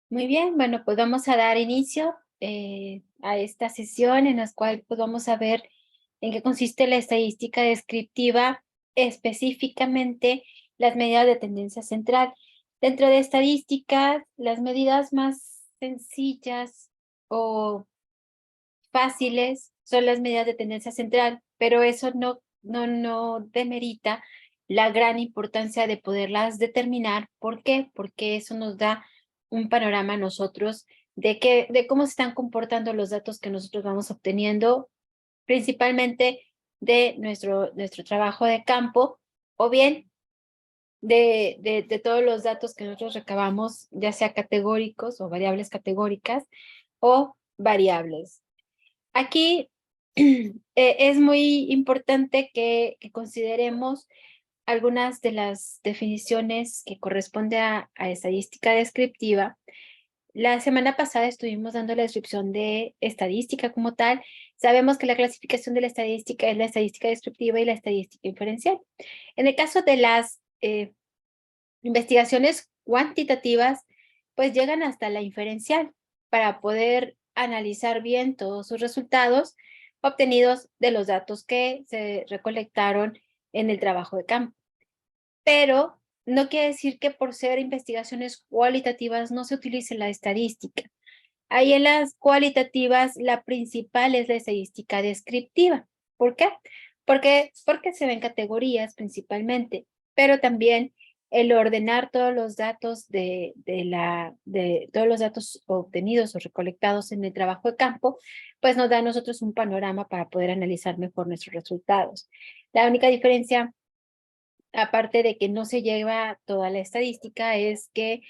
Muy bien, bueno, pues vamos a dar inicio a esta sesión en la cual pues vamos a ver en qué consiste la estadística descriptiva, específicamente las medidas de tendencia central. Dentro de estadísticas, las medidas más sencillas o fáciles son las medidas de tendencia central, pero eso no demerita la gran importancia de poderlas determinar. ¿Por qué? Porque eso nos da un panorama a nosotros de cómo se están comportando los datos que nosotros vamos obteniendo, principalmente de nuestro trabajo de campo, o bien de todos los datos que nosotros recabamos, ya sea categóricos o variables categóricas o variables. Aquí es muy importante que consideremos algunas de las definiciones que corresponde a estadística descriptiva. La semana pasada estuvimos dando la descripción de estadística como tal. Sabemos que la clasificación de la estadística es la estadística descriptiva y la estadística inferencial. En el caso de las investigaciones cuantitativas, pues llegan hasta la inferencial para poder analizar bien todos sus resultados obtenidos de los datos que se recolectaron en el trabajo de campo. Pero no quiere decir que por ser investigaciones cualitativas no se utilice la estadística. Ahí en las cualitativas, la principal es la estadística descriptiva. ¿Por qué? Porque se ven categorías principalmente, pero también el ordenar todos los datos de todos los datos obtenidos o recolectados en el trabajo de campo, pues nos da a nosotros un panorama para poder analizar mejor nuestros resultados. La única diferencia, aparte de que no se lleva toda la estadística, es que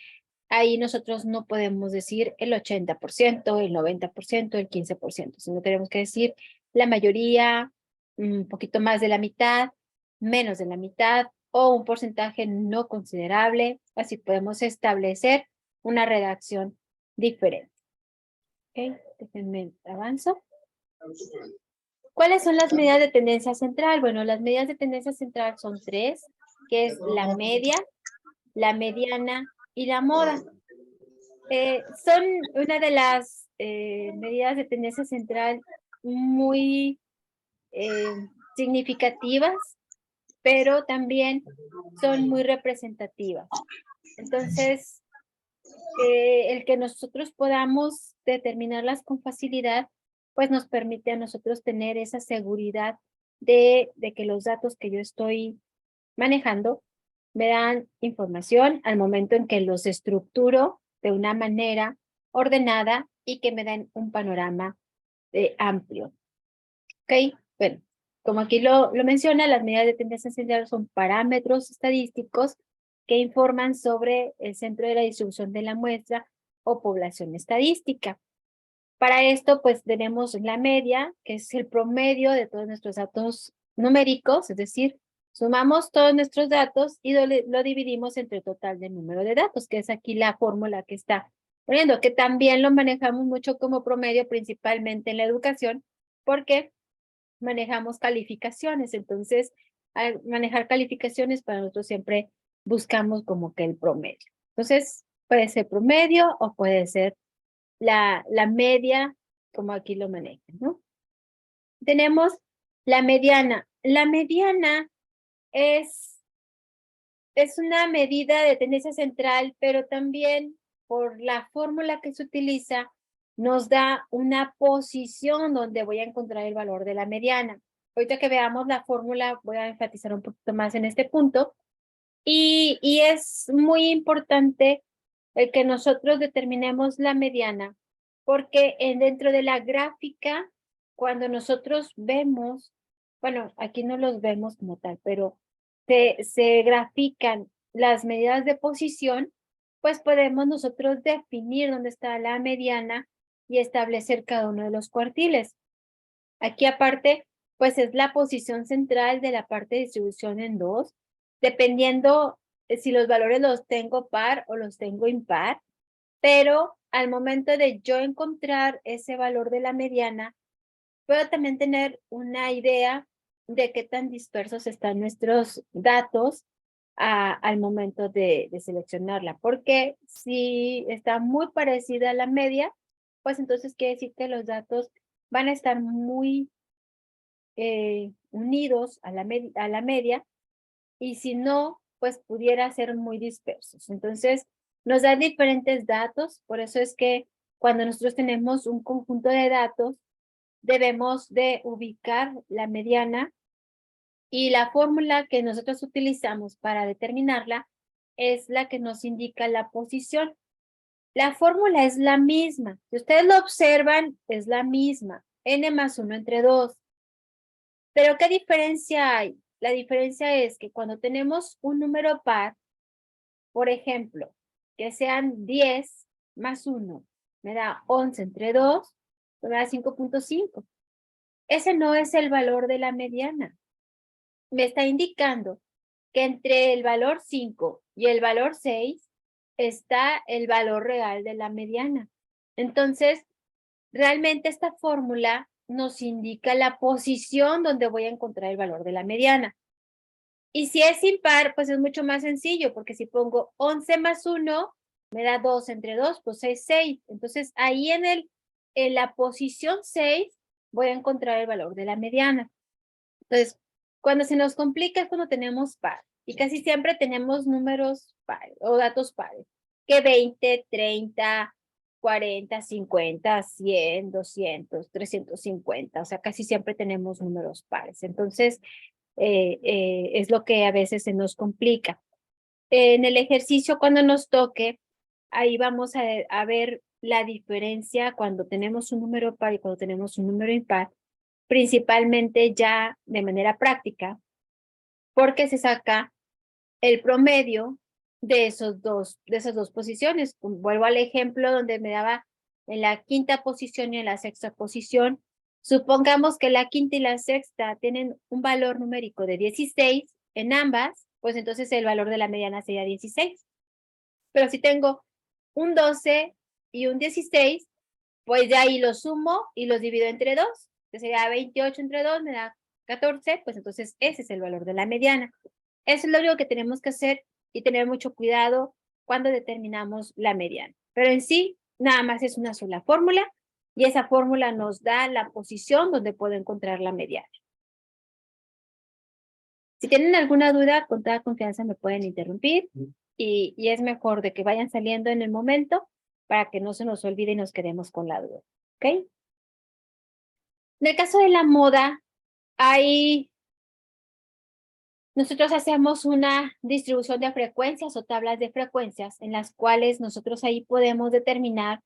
ahí nosotros no podemos decir el 80%, el 90%, el 15%, sino tenemos que decir la mayoría, un poquito más de la mitad, menos de la mitad o un porcentaje no considerable. Así podemos establecer una redacción diferente. ¿Ok? Déjenme avanzo. ¿Cuáles son las medidas de tendencia central? Bueno, las medidas de tendencia central son tres, que es la media, la mediana y la moda. Son una de las medidas de tendencia central muy significativas, pero también son muy representativas. Entonces, el que nosotros podamos determinarlas con facilidad, pues nos permite a nosotros tener esa seguridad de que los datos que yo estoy manejando me dan información al momento en que los estructuro de una manera ordenada y que me den un panorama amplio. ¿Ok? Bueno, como aquí lo menciona, las medidas de tendencia central son parámetros estadísticos que informan sobre el centro de la distribución de la muestra o población estadística. Para esto, pues tenemos la media, que es el promedio de todos nuestros datos numéricos, es decir, sumamos todos nuestros datos y lo dividimos entre el total del número de datos, que es aquí la fórmula que está poniendo, que también lo manejamos mucho como promedio, principalmente en la educación, porque manejamos calificaciones. Entonces, al manejar calificaciones, para nosotros siempre buscamos como que el promedio. Entonces, puede ser promedio o puede ser la media, como aquí lo manejan, ¿no? Tenemos la mediana. La mediana es, es una medida de tendencia central, pero también por la fórmula que se utiliza, nos da una posición donde voy a encontrar el valor de la mediana. Ahorita que veamos la fórmula, voy a enfatizar un poquito más en este punto. Y es muy importante el que nosotros determinemos la mediana, porque dentro de la gráfica, cuando nosotros vemos, bueno, aquí no los vemos como tal, pero se grafican las medidas de posición, pues podemos nosotros definir dónde está la mediana y establecer cada uno de los cuartiles. Aquí aparte, pues es la posición central de la parte de distribución en 2, dependiendo si los valores los tengo par o los tengo impar, pero al momento de yo encontrar ese valor de la mediana, puedo también tener una idea de qué tan dispersos están nuestros datos al momento de seleccionarla, porque si está muy parecida a la media, pues entonces quiere decir que los datos van a estar muy unidos a la media, y si no, pues pudiera ser muy dispersos. Entonces, nos da diferentes datos, por eso es que cuando nosotros tenemos un conjunto de datos, debemos de ubicar la mediana, y la fórmula que nosotros utilizamos para determinarla es la que nos indica la posición. La fórmula es la misma. Si ustedes lo observan, es la misma. N más 1 entre 2. Pero ¿qué diferencia hay? La diferencia es que cuando tenemos un número par, por ejemplo, que sean 10 más 1, me da 11 entre 2, me da 5.5. Ese no es el valor de la mediana. Me está indicando que entre el valor 5 y el valor 6 está el valor real de la mediana. Entonces, realmente esta fórmula nos indica la posición donde voy a encontrar el valor de la mediana. Y si es impar, pues es mucho más sencillo, porque si pongo 11 más 1, me da 2 entre 2, pues es 6. Entonces, ahí en la posición 6 voy a encontrar el valor de la mediana. Entonces, cuando se nos complica es cuando tenemos par. Y casi siempre tenemos números pares o datos pares. Que 20, 30, 40, 50, 100, 200, 350. O sea, casi siempre tenemos números pares. Entonces, es lo que a veces se nos complica. En el ejercicio, cuando nos toque, ahí vamos a ver la diferencia cuando tenemos un número par y cuando tenemos un número impar, principalmente ya de manera práctica, porque se saca el promedio de esas dos posiciones. Vuelvo al ejemplo donde me daba en la quinta posición y en la sexta posición. Supongamos que la quinta y la sexta tienen un valor numérico de 16 en ambas, pues entonces el valor de la mediana sería 16. Pero si tengo un 12 y un 16, pues ya ahí los sumo y los divido entre 2, que sería 28 entre 2, me da 14, pues entonces ese es el valor de la mediana. Eso es lo único que tenemos que hacer y tener mucho cuidado cuando determinamos la mediana. Pero en sí, nada más es una sola fórmula y esa fórmula nos da la posición donde puedo encontrar la mediana. Si tienen alguna duda, con toda confianza me pueden interrumpir y es mejor de que vayan saliendo en el momento para que no se nos olvide y nos quedemos con la duda. ¿Ok? En el caso de la moda, nosotros hacemos una distribución de frecuencias o tablas de frecuencias en las cuales nosotros ahí podemos determinar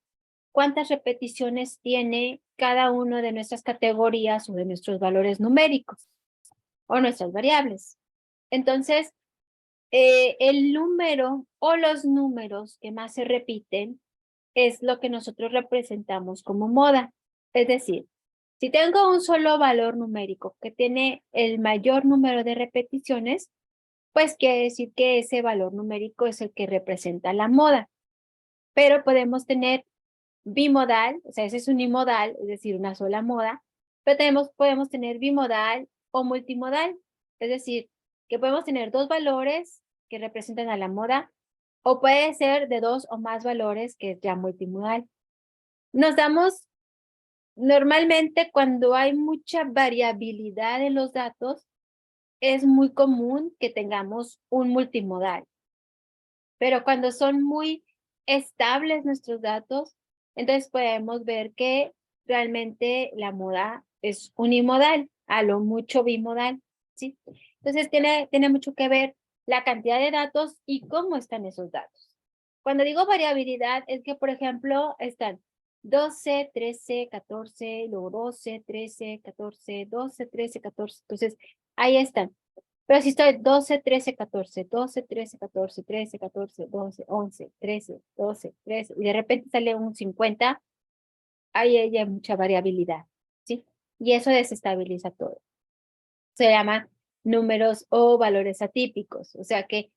cuántas repeticiones tiene cada una de nuestras categorías o de nuestros valores numéricos o nuestras variables. Entonces, el número o los números que más se repiten es lo que nosotros representamos como moda. Es decir, si tengo un solo valor numérico que tiene el mayor número de repeticiones, pues quiere decir que ese valor numérico es el que representa la moda. Pero podemos tener bimodal, o sea, ese es unimodal, es decir, una sola moda, pero podemos tener bimodal o multimodal, es decir, que podemos tener dos valores que representan a la moda, o puede ser de dos o más valores que es ya multimodal. Nos damos, normalmente cuando hay mucha variabilidad en los datos, es muy común que tengamos un multimodal. Pero cuando son muy estables nuestros datos, entonces podemos ver que realmente la moda es unimodal, a lo mucho bimodal, ¿sí? Entonces tiene mucho que ver la cantidad de datos y cómo están esos datos. Cuando digo variabilidad es que, por ejemplo, están 12, 13, 14, luego 12, 13, 14, 12, 13, 14. Entonces, ahí están. Pero si estoy 12, 13, 14, 12, 13, 14, 13, 14, 12, 11, 13, 12, 13, y de repente sale un 50, ahí hay mucha variabilidad, ¿sí? Y eso desestabiliza todo. Se llama números o valores atípicos, o sea que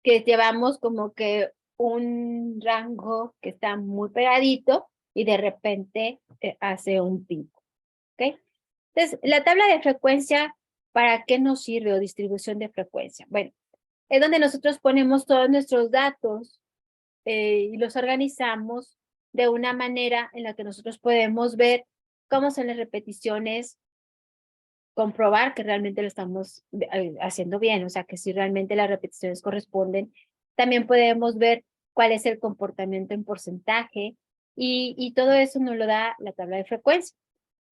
llevamos como que un rango que está muy pegadito y de repente hace un pico, ¿ok? Entonces, la tabla de frecuencia, ¿para qué nos sirve o distribución de frecuencia? Bueno, es donde nosotros ponemos todos nuestros datos y los organizamos de una manera en la que nosotros podemos ver cómo son las repeticiones, comprobar que realmente lo estamos haciendo bien, o sea, que si realmente las repeticiones corresponden. También podemos ver cuál es el comportamiento en porcentaje y todo eso nos lo da la tabla de frecuencia.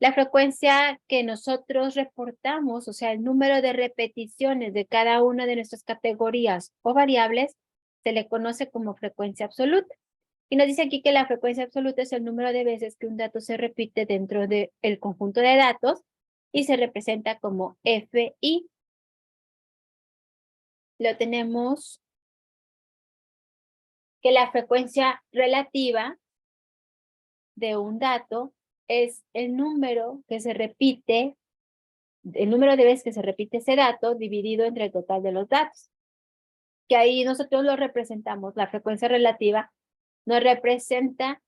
La frecuencia que nosotros reportamos, o sea, el número de repeticiones de cada una de nuestras categorías o variables, se le conoce como frecuencia absoluta. Y nos dice aquí que la frecuencia absoluta es el número de veces que un dato se repite dentro del conjunto de datos y se representa como FI. Lo tenemos que la frecuencia relativa de un dato es el número que se repite, el número de veces que se repite ese dato dividido entre el total de los datos. Que ahí nosotros lo representamos, la frecuencia relativa nos representa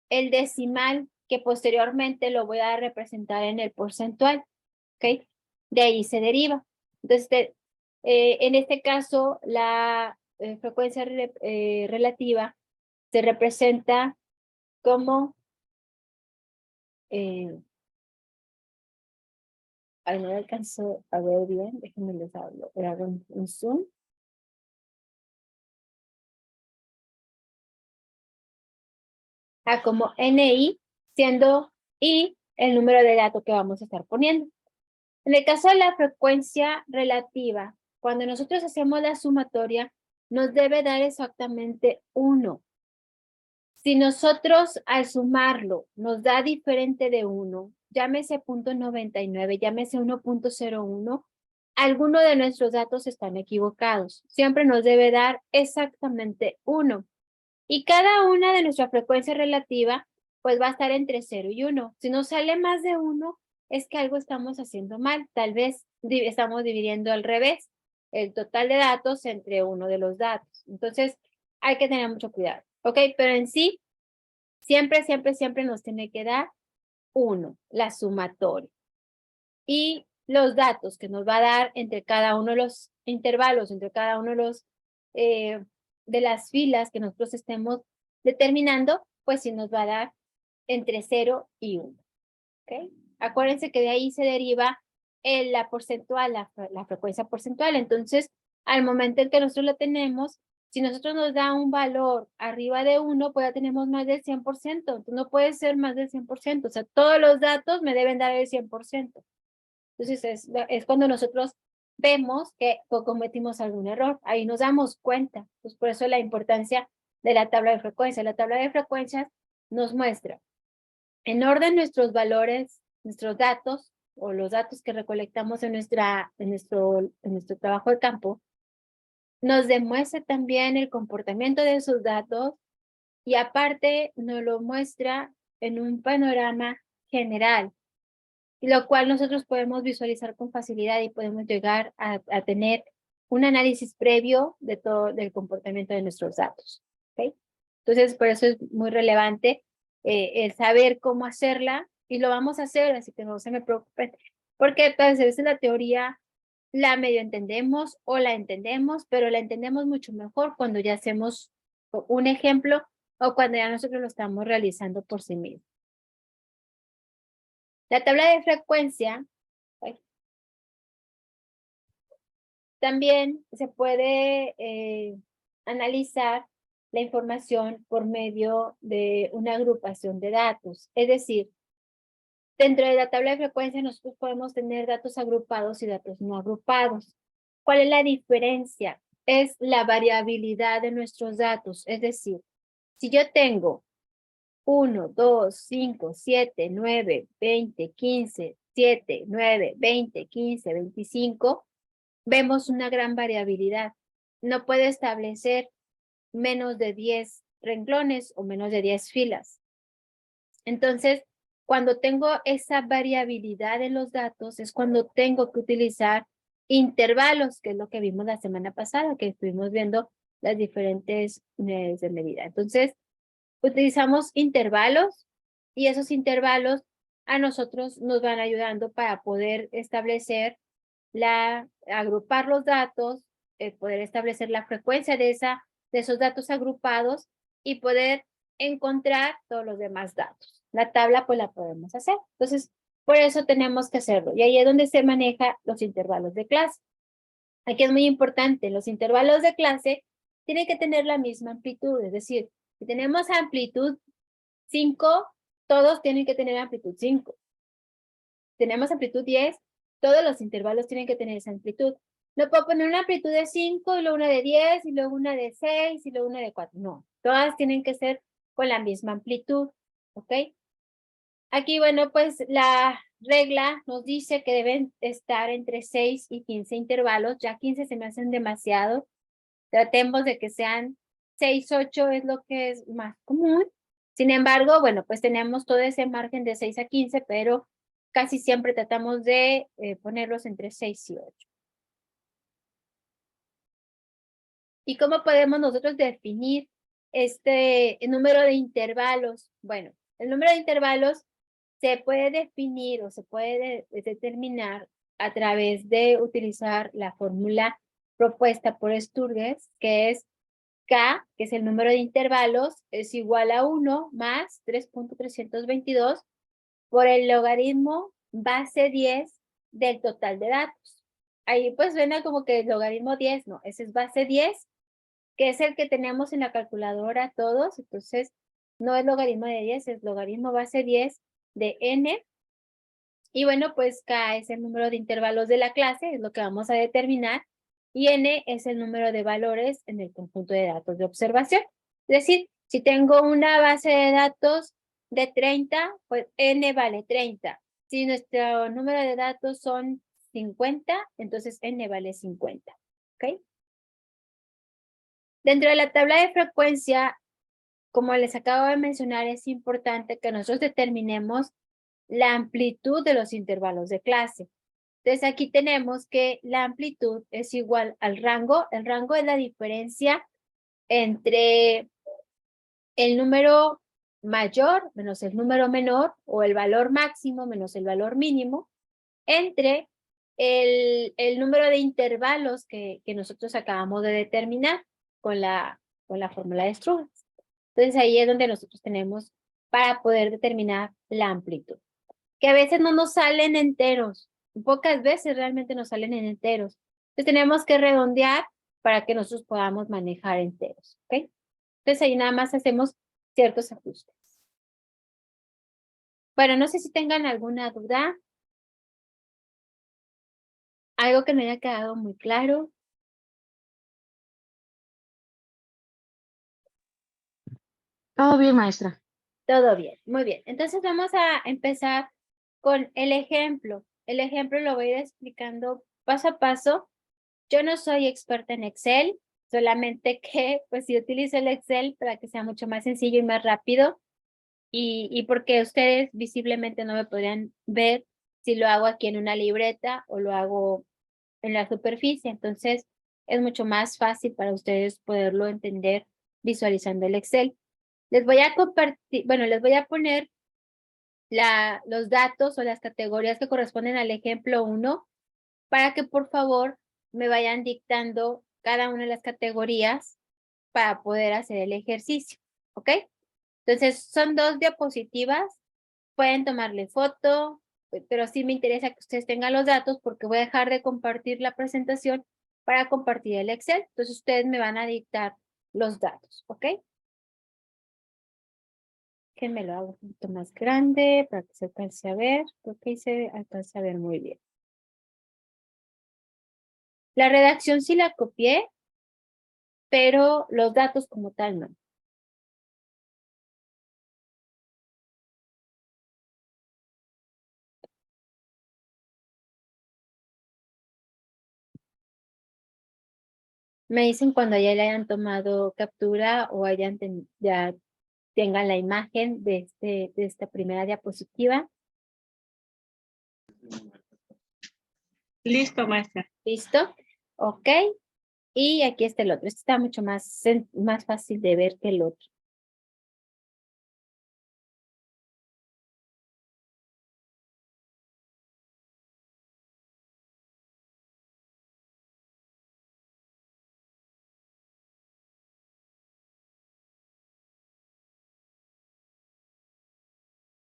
el decimal que posteriormente lo voy a representar en el porcentual, ¿ok? De ahí se deriva. Entonces, en este caso, la frecuencia relativa se representa como, ay, no alcanzo a ver bien, déjenme les hablo, era un zoom. Como NI, siendo I el número de datos que vamos a estar poniendo. En el caso de la frecuencia relativa, cuando nosotros hacemos la sumatoria, nos debe dar exactamente 1. Si nosotros al sumarlo nos da diferente de 1, llámese 0.99, llámese 1.01, alguno de nuestros datos están equivocados. Siempre nos debe dar exactamente 1. Y cada una de nuestra frecuencia relativa, pues va a estar entre 0 y 1. Si nos sale más de 1, es que algo estamos haciendo mal. Tal vez estamos dividiendo al revés el total de datos entre uno de los datos. Entonces, hay que tener mucho cuidado. ¿Ok? Pero en sí, siempre, siempre, siempre nos tiene que dar 1, la sumatoria. Y los datos que nos va a dar entre cada uno de los intervalos, entre cada uno de los de las filas que nosotros estemos determinando, pues sí nos va a dar entre 0 y 1. ¿Okay? Acuérdense que de ahí se deriva la porcentual, la frecuencia porcentual. Entonces, al momento en que nosotros la tenemos, si nosotros nos da un valor arriba de 1, pues ya tenemos más del 100%. Entonces, no puede ser más del 100%. O sea, todos los datos me deben dar el 100%. Entonces, es cuando nosotros vemos que cometimos algún error. Ahí nos damos cuenta. Pues por eso la importancia de la tabla de frecuencia. La tabla de frecuencias nos muestra en orden nuestros valores, nuestros datos o los datos que recolectamos en nuestro trabajo de campo. Nos demuestra también el comportamiento de esos datos y aparte nos lo muestra en un panorama general, lo cual nosotros podemos visualizar con facilidad y podemos llegar a tener un análisis previo de todo el comportamiento de nuestros datos. ¿Okay? Entonces, por eso es muy relevante el saber cómo hacerla y lo vamos a hacer, así que no se me preocupen, porque a veces la teoría la medio entendemos o la entendemos, pero la entendemos mucho mejor cuando ya hacemos un ejemplo o cuando ya nosotros lo estamos realizando por sí mismos. La tabla de frecuencia también se puede analizar la información por medio de una agrupación de datos. Es decir, dentro de la tabla de frecuencia nosotros podemos tener datos agrupados y datos no agrupados. ¿Cuál es la diferencia? Es la variabilidad de nuestros datos. Es decir, si yo tengo 1, 2, 5, 7, 9, 20, 15, 7, 9, 20, 15, 25, vemos una gran variabilidad. No puede establecer menos de 10 renglones o menos de 10 filas. Entonces, cuando tengo esa variabilidad en los datos, es cuando tengo que utilizar intervalos, que es lo que vimos la semana pasada, que estuvimos viendo las diferentes unidades de medida. Entonces, utilizamos intervalos y esos intervalos a nosotros nos van ayudando para poder establecer agrupar los datos poder establecer la frecuencia de esos datos agrupados y poder encontrar todos los demás datos. La tabla pues la podemos hacer. Entonces, por eso tenemos que hacerlo. Y ahí es donde se maneja los intervalos de clase. Aquí es muy importante, los intervalos de clase tienen que tener la misma amplitud. Es decir, si tenemos amplitud 5, todos tienen que tener amplitud 5. Tenemos amplitud 10, todos los intervalos tienen que tener esa amplitud. No puedo poner una amplitud de 5 y luego una de 10 y luego una de 6 y luego una de 4. No, todas tienen que ser con la misma amplitud, ¿ok? Aquí, bueno, pues la regla nos dice que deben estar entre 6 y 15 intervalos. Ya 15 se me hacen demasiado. Tratemos de que sean 6, 8 es lo que es más común. Sin embargo, bueno, pues tenemos todo ese margen de 6 a 15, pero casi siempre tratamos de ponerlos entre 6 y 8. ¿Y cómo podemos nosotros definir este número de intervalos? Bueno, el número de intervalos se puede definir o se puede determinar a través de utilizar la fórmula propuesta por Sturges, que es K, que es el número de intervalos, es igual a 1 más 3.322 por el logaritmo base 10 del total de datos. Ahí pues suena como que el logaritmo 10, no, ese es base 10, que es el que tenemos en la calculadora todos, entonces no es logaritmo de 10, es logaritmo base 10 de n. Y bueno, pues K es el número de intervalos de la clase, es lo que vamos a determinar, y n es el número de valores en el conjunto de datos de observación. Es decir, si tengo una base de datos de 30, pues n vale 30. Si nuestro número de datos son 50, entonces n vale 50. ¿Ok? Dentro de la tabla de frecuencia, como les acabo de mencionar, es importante que nosotros determinemos la amplitud de los intervalos de clase. Entonces aquí tenemos que la amplitud es igual al rango. El rango es la diferencia entre el número mayor menos el número menor o el valor máximo menos el valor mínimo entre el número de intervalos que nosotros acabamos de determinar con la fórmula de Strunz. Entonces ahí es donde nosotros tenemos para poder determinar la amplitud. Que a veces no nos salen enteros. Pocas veces realmente nos salen en enteros. Entonces tenemos que redondear para que nosotros podamos manejar enteros. ¿Ok? Entonces ahí nada más hacemos ciertos ajustes. Bueno, no sé si tengan alguna duda. Algo que no haya quedado muy claro. Todo bien, maestra. Todo bien, muy bien. Entonces vamos a empezar con el ejemplo. El ejemplo lo voy a ir explicando paso a paso. Yo no soy experta en Excel, solamente que pues sí utilizo el Excel para que sea mucho más sencillo y más rápido. Y porque ustedes visiblemente no me podrían ver si lo hago aquí en una libreta o lo hago en la superficie. Entonces es mucho más fácil para ustedes poderlo entender visualizando el Excel. Les voy a compartir, bueno, les voy a poner los datos o las categorías que corresponden al ejemplo 1 para que por favor me vayan dictando cada una de las categorías para poder hacer el ejercicio, ¿ok? Entonces son 2 diapositivas, pueden tomarle foto, pero sí me interesa que ustedes tengan los datos porque voy a dejar de compartir la presentación para compartir el Excel. Entonces ustedes me van a dictar los datos, ¿ok? Que me lo hago un poquito más grande para que se alcance a ver. Creo que ahí se alcanza a ver muy bien. La redacción sí la copié, pero los datos como tal no. Me dicen cuando ya le hayan tomado captura o ya tengan la imagen de esta primera diapositiva. Listo, maestra. ¿Listo? Ok. Y aquí está el otro. Este está mucho más fácil de ver que el otro.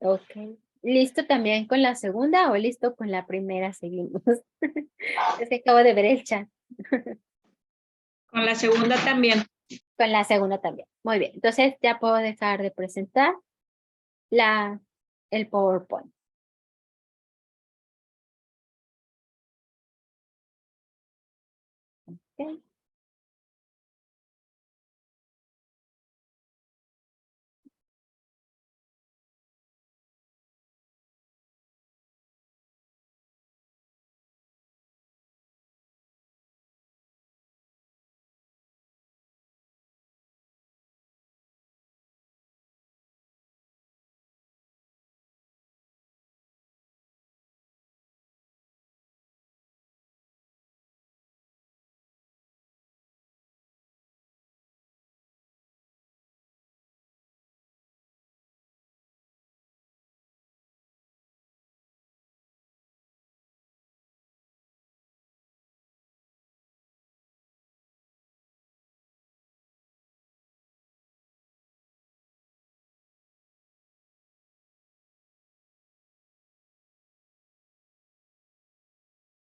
Ok. ¿Listo también con la segunda o listo con la primera? Seguimos. Es que acabo de ver el chat. Con la segunda también. Con la segunda también. Muy bien. Entonces ya puedo dejar de presentar el PowerPoint. Ok.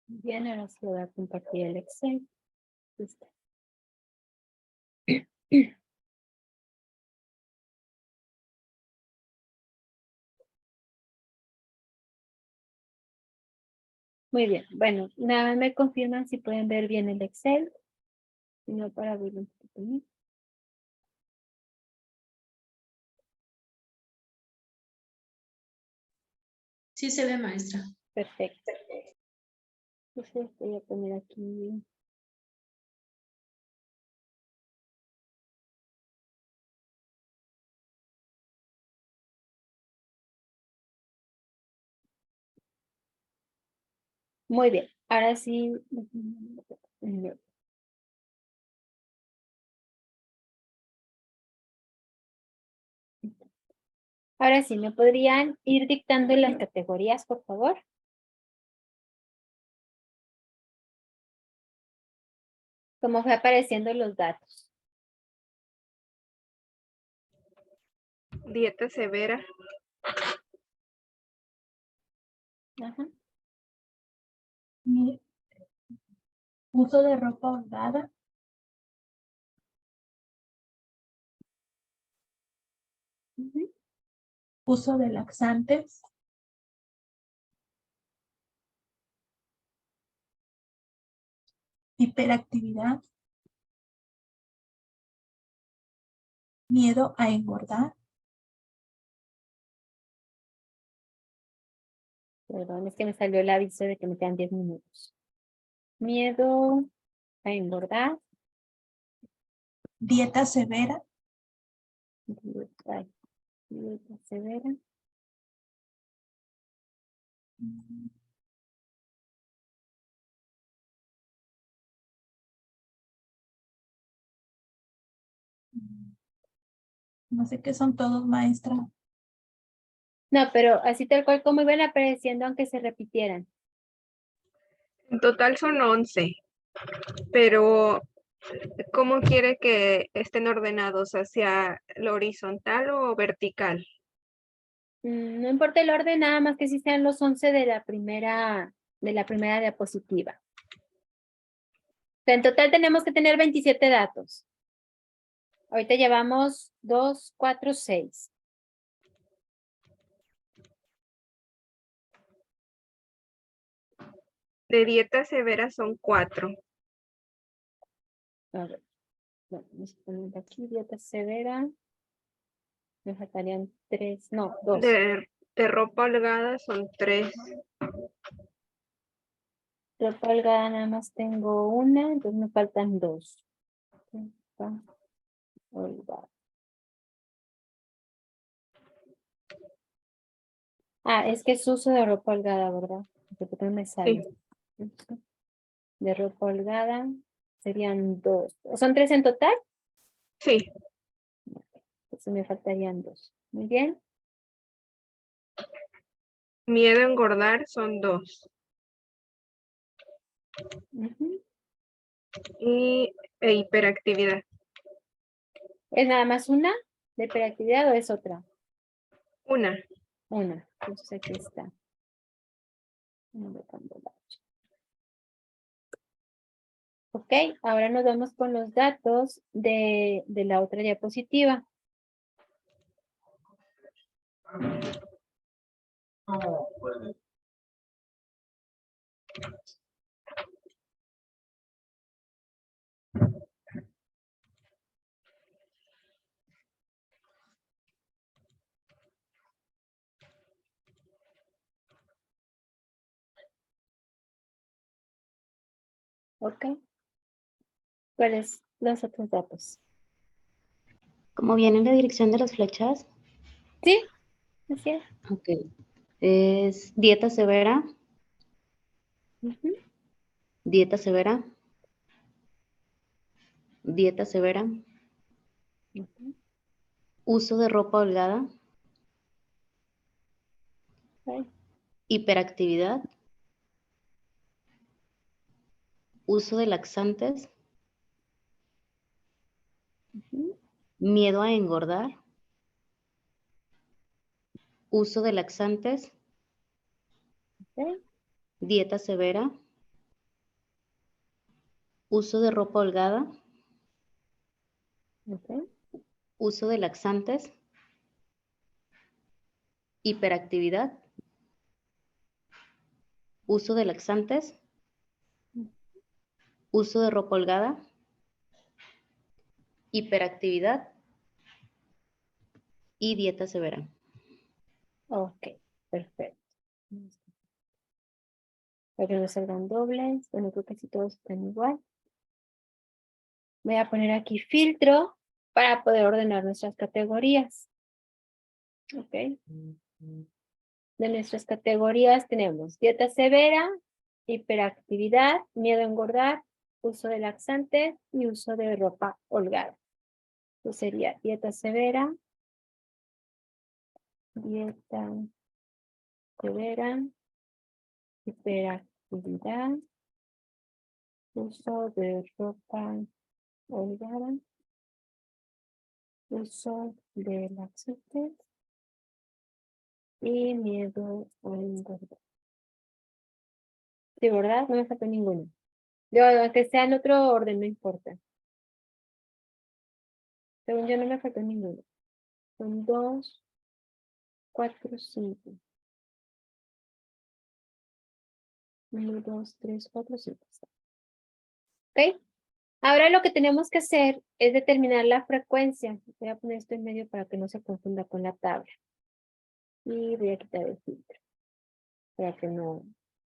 Bien, ahora sí voy a compartir el Excel. Listo. Muy bien. Bueno, nada más me confirman si pueden ver bien el Excel. Si no, para abrirlo un poquito más. Sí se ve, maestra. Perfecto. Entonces voy a poner aquí. Muy bien. Ahora sí. Ahora sí, ¿me podrían ir dictando las categorías, por favor? Como fue apareciendo los datos. Dieta severa. Ajá. Uso de ropa holgada. Ujú. Uso de laxantes. Hiperactividad. Miedo a engordar. Perdón, es que me salió el aviso de que me quedan 10 minutos. Miedo a engordar. Dieta severa. Dieta severa. No sé qué son todos, maestra. No, pero así tal cual como iban apareciendo, aunque se repitieran. En total son 11, pero ¿cómo quiere que estén ordenados? ¿Hacia lo horizontal o vertical? No importa el orden, nada más que si sean los 11 de la primera diapositiva. O sea, en total tenemos que tener 27 datos. Ahorita llevamos 2, 4, 6. De dieta severa son 4. A ver, bueno, vamos a poner aquí dieta severa. Me faltarían 3, no, 2. De ropa holgada son 3. Ropa holgada nada más tengo una, entonces me faltan 2. Ropa holgada. Ah, es que es uso de ropa holgada, ¿verdad? Porque no me sale. De ropa holgada serían 2. ¿Son 3 en total? Sí. Entonces me faltarían 2. Muy bien. Miedo a engordar son 2. Ujú. E hiperactividad. ¿Es nada más una de hiperactividad o es otra? Una. Una. Entonces aquí está. Ok, ahora nos vamos con los datos de la otra diapositiva. Ok. ¿Cuáles los otros datos? ¿Cómo viene la dirección de las flechas? Sí, así es. Ok. Es dieta severa, Ujú, dieta severa, dieta severa, ujú. uso de ropa holgada, Ok, hiperactividad, uso de laxantes, ujú, miedo a engordar, uso de laxantes, ok, dieta severa, uso de ropa holgada, ok, uso de laxantes, hiperactividad, uso de laxantes, uso de ropa holgada, hiperactividad y dieta severa. ok, perfecto. Para que no salgan dobles. Bueno, creo que si todos están igual. Voy a poner aquí filtro para poder ordenar nuestras categorías. Ok. De nuestras categorías tenemos dieta severa, hiperactividad, miedo a engordar, uso de laxantes y uso de ropa holgada. Entonces sería dieta severa, hiperactividad, uso de ropa holgada, uso de laxantes y miedo a engordar. Sí, ¿verdad? No me faltó ninguno. Aunque sea en otro orden, no importa. Según yo no me faltó ninguno. Son 2, 4, 5. 1, 2, 3, 4, 5. ¿Ok? Ahora lo que tenemos que hacer es determinar la frecuencia. Voy a poner esto en medio para que no se confunda con la tabla. Y voy a quitar el filtro para que no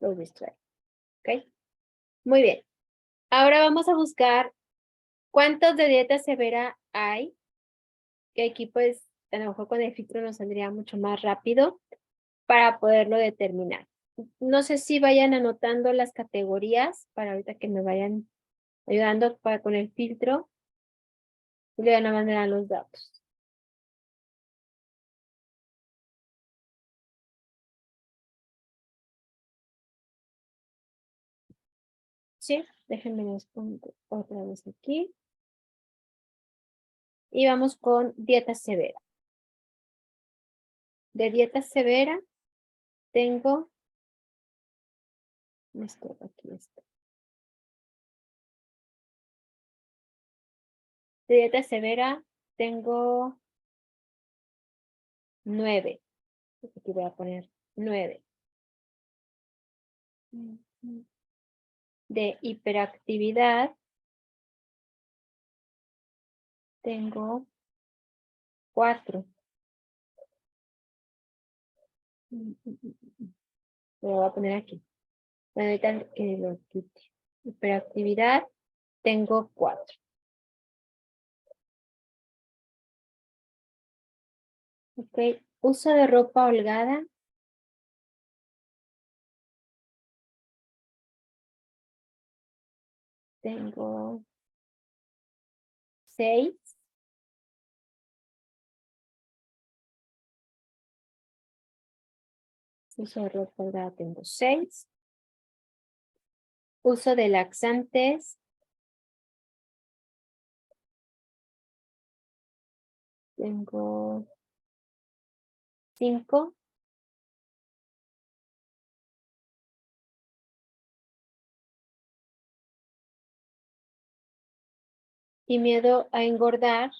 los distraiga. ¿Ok? Muy bien. Ahora vamos a buscar cuántos de dieta severa hay. Que aquí pues a lo mejor con el filtro nos saldría mucho más rápido para poderlo determinar. No sé si vayan anotando las categorías para ahorita que me vayan ayudando con el filtro y le van a mandar los datos. Sí, déjenme les pongo otra vez aquí. Y vamos con dieta severa. De dieta severa tengo esto, aquí está. De dieta severa tengo 9. Aquí voy a poner 9. De hiperactividad tengo 4. Lo voy a poner aquí. Bueno, ahorita que lo quite. Hiperactividad tengo 4. Ok. Uso de ropa holgada. Tengo 6. Uso de ropa holgada tengo 6. Uso de laxantes. Tengo 5. Y miedo a engordar.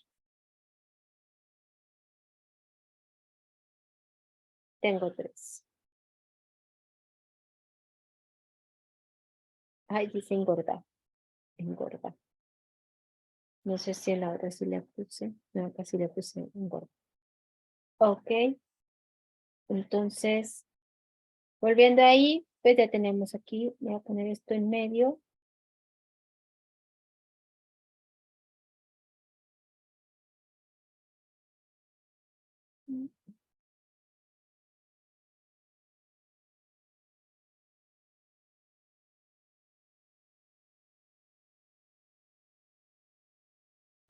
Tengo 3. Ay, dice engordar. Engordar. No sé si en la otra sí le puse. No, acá sí le puse engordar. Ok. Entonces, volviendo ahí, pues ya tenemos aquí. Voy a poner esto en medio.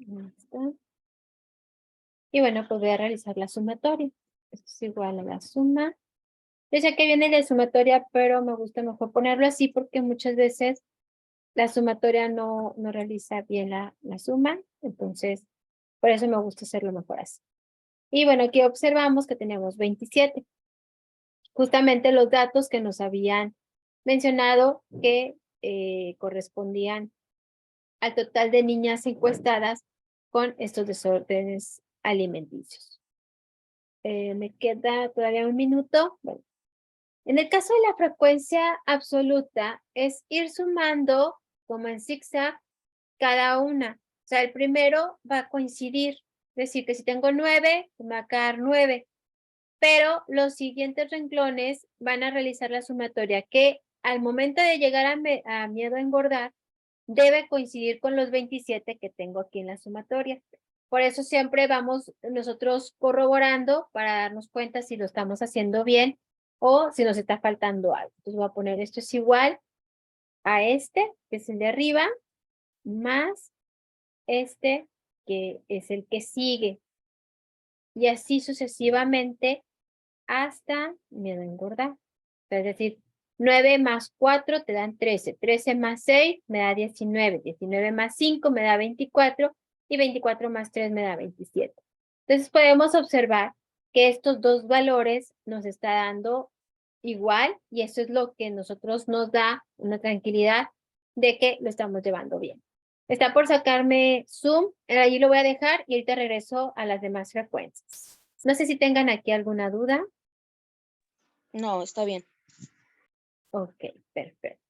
Ahí está. Y bueno, pues voy a realizar la sumatoria. Esto es igual a la suma. Yo sé que viene de sumatoria, pero me gusta mejor ponerlo así porque muchas veces la sumatoria no realiza bien la suma. Entonces, por eso me gusta hacerlo mejor así. Y bueno, aquí observamos que tenemos 27. Justamente los datos que nos habían mencionado que correspondían al total de niñas encuestadas con estos desórdenes alimenticios. Me queda todavía un minuto. Bueno, en el caso de la frecuencia absoluta es ir sumando como en zigzag cada una. O sea, el primero va a coincidir. Es decir, que si tengo 9, me va a quedar 9. Pero los siguientes renglones van a realizar la sumatoria que al momento de llegar a miedo a engordar, debe coincidir con los 27 que tengo aquí en la sumatoria. Por eso siempre vamos nosotros corroborando para darnos cuenta si lo estamos haciendo bien o si nos está faltando algo. Entonces voy a poner esto es igual a este, que es el de arriba, más este, que es el que sigue. Y así sucesivamente hasta miedo a engordar. Es decir, 9 más 4 te dan 13. 13 más 6 me da 19. 19 más 5 me da 24. Y 24 más 3 me da 27. Entonces podemos observar que estos dos valores nos está dando igual. Y eso es lo que nosotros nos da una tranquilidad de que lo estamos llevando bien. Está por sacarme Zoom. Allí lo voy a dejar y ahorita regreso a las demás frecuencias. No sé si tengan aquí alguna duda. No, está bien. Ok, perfecto.